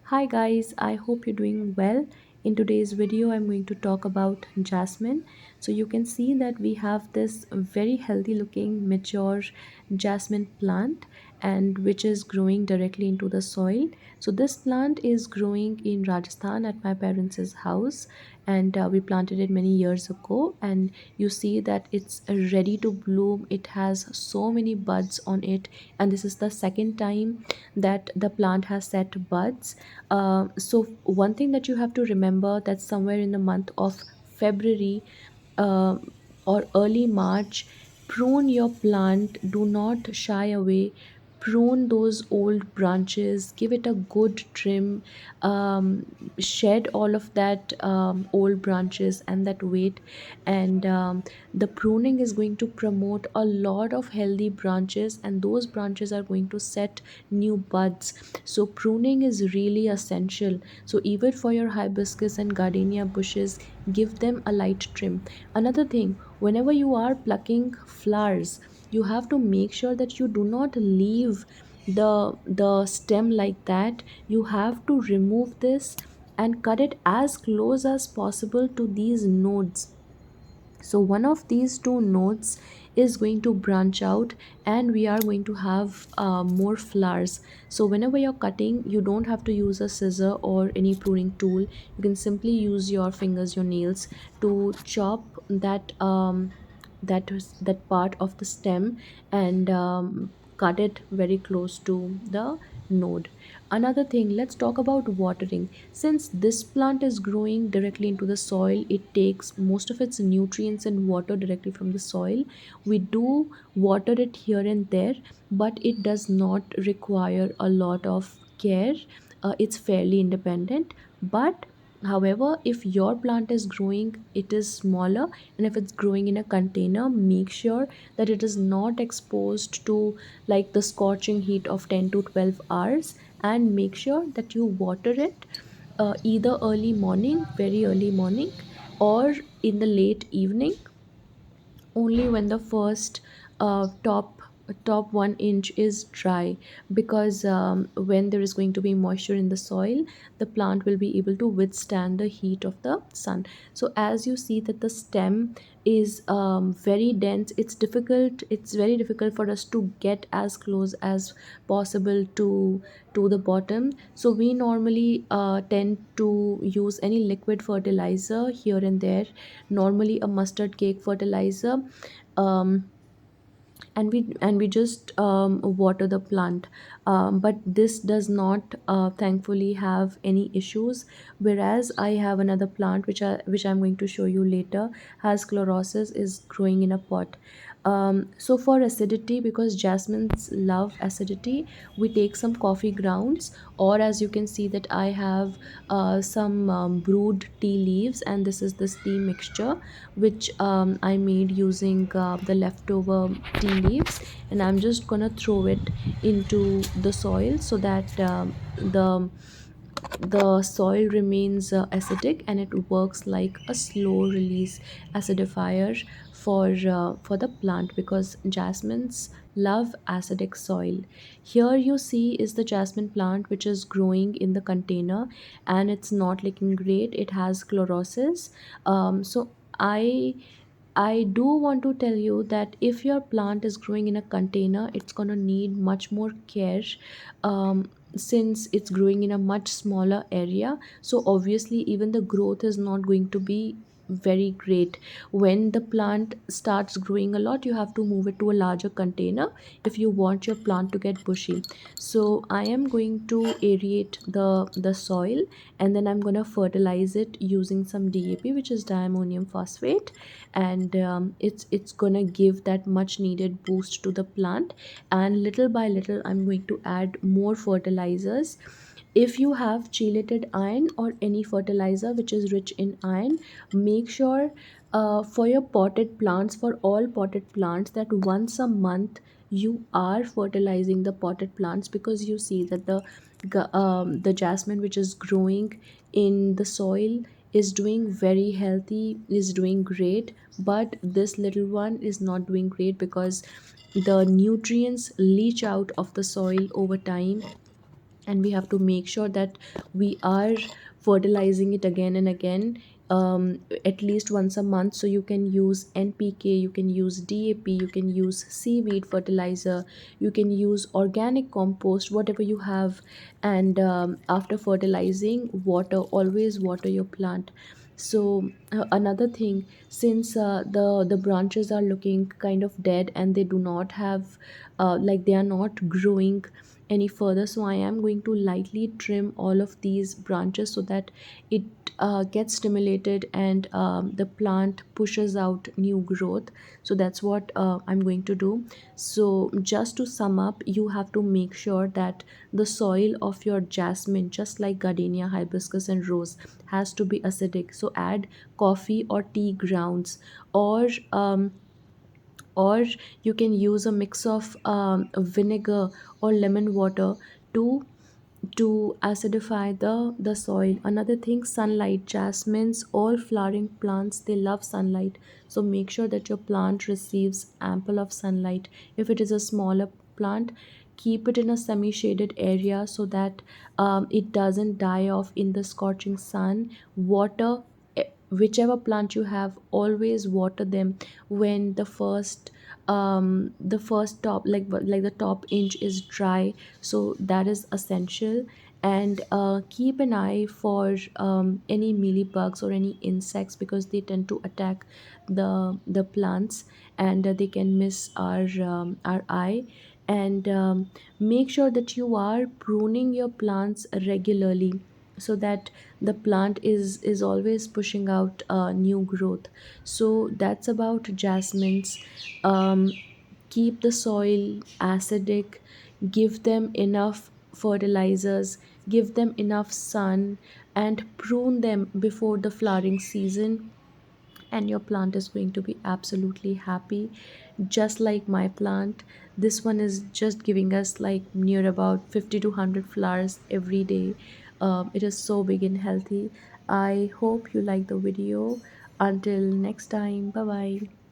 Hi guys, I hope you're doing well. In today's video, I'm going to talk about jasmine. So you can see that we have this very healthy looking mature jasmine plant and which is growing directly into the soil. So this plant is growing in Rajasthan at my parents' house and we planted it many years ago, and you see that it's ready to bloom. It has so many buds on it, and this is the second time that the plant has set buds. So one thing that you have to remember, that somewhere in the month of February uh, or early March, prune your plant. Do not shy away. Prune those old branches, give it a good trim, shed all of that old branches and that weight. And the pruning is going to promote a lot of healthy branches, and those branches are going to set new buds. So pruning is really essential. So even for your hibiscus and gardenia bushes, give them a light trim. Another thing, whenever you are plucking flowers, you have to make sure that you do not leave the stem like that. You have to remove this and cut it as close as possible to these nodes. So one of these two nodes is going to branch out, and we are going to have more flowers. So whenever you're cutting, you don't have to use a scissor or any pruning tool. You can simply use your fingers, your nails, to chop that part of the stem and cut it very close to the node. Another thing, let's talk about watering. Since this plant is growing directly into the soil, it takes most of its nutrients and water directly from the soil. We do water it here and there, but it does not require a lot of care. It's fairly independent. But however, if your plant is growing, it is smaller, and if it's growing in a container, make sure that it is not exposed to like the scorching heat of 10 to 12 hours, and make sure that you water it either early morning, very early morning, or in the late evening, only when the first top 1 inch is dry. Because when there is going to be moisture in the soil, the plant will be able to withstand the heat of the sun. So as you see that the stem is very dense, it's very difficult for us to get as close as possible to the bottom. So we normally tend to use any liquid fertilizer here and there, normally a mustard cake fertilizer, um, and we just water the plant. But this does not thankfully have any issues. Whereas I have another plant which I'm going to show you later, has chlorosis, is growing in a pot. So for acidity, because jasmines love acidity, we take some coffee grounds, or as you can see that I have some brewed tea leaves, and this is this tea mixture which I made using the leftover tea leaves, and I'm just gonna throw it into the soil so that the soil remains acidic, and it works like a slow release acidifier for the plant, because jasmines love acidic soil. Here you see is the jasmine plant which is growing in the container, and it's not looking great. It has chlorosis. So I do want to tell you that if your plant is growing in a container, it's gonna need much more care, since it's growing in a much smaller area. So obviously, even the growth is not going to be very great. When the plant starts growing a lot, you have to move it to a larger container if you want your plant to get bushy. So I am going to aerate the soil, and then I'm going to fertilize it using some DAP, which is diammonium phosphate, and it's gonna give that much needed boost to the plant. And little by little, I'm going to add more fertilizers. If you have chelated iron or any fertilizer which is rich in iron, make sure for your potted plants, for all potted plants, that once a month you are fertilizing the potted plants, because you see that the jasmine which is growing in the soil is doing very healthy, is doing great, but this little one is not doing great because the nutrients leach out of the soil over time, and we have to make sure that we are fertilizing it again and again, at least once a month. So you can use NPK, you can use DAP, you can use seaweed fertilizer, you can use organic compost, whatever you have. And after fertilizing, water, always water your plant. So another thing, since the branches are looking kind of dead and they do not have like they are not growing any further, so I am going to lightly trim all of these branches so that it gets stimulated, and the plant pushes out new growth. So that's what I'm going to do. So just to sum up, you have to make sure that the soil of your jasmine, just like gardenia, hibiscus and rose, has to be acidic. So add coffee or tea grounds, or or you can use a mix of vinegar or lemon water to acidify the soil. Another thing, sunlight. Jasmines, all flowering plants, they love sunlight. So make sure that your plant receives ample of sunlight. If it is a smaller plant, keep it in a semi shaded area so that it doesn't die off in the scorching sun. Water, whichever plant you have, always water them when the first top, like the top inch is dry. So that is essential. And keep an eye for any mealybugs or any insects, because they tend to attack the plants, and they can miss our eye. And make sure that you are pruning your plants regularly, so that the plant is always pushing out new growth. So that's about jasmines. um, Keep the soil acidic, give them enough fertilizers, give them enough sun, and prune them before the flowering season, and your plant is going to be absolutely happy. Just like my plant, this one is just giving us like near about 50 to 100 flowers every day. It is so big and healthy. I hope you like the video. Until next time, bye bye.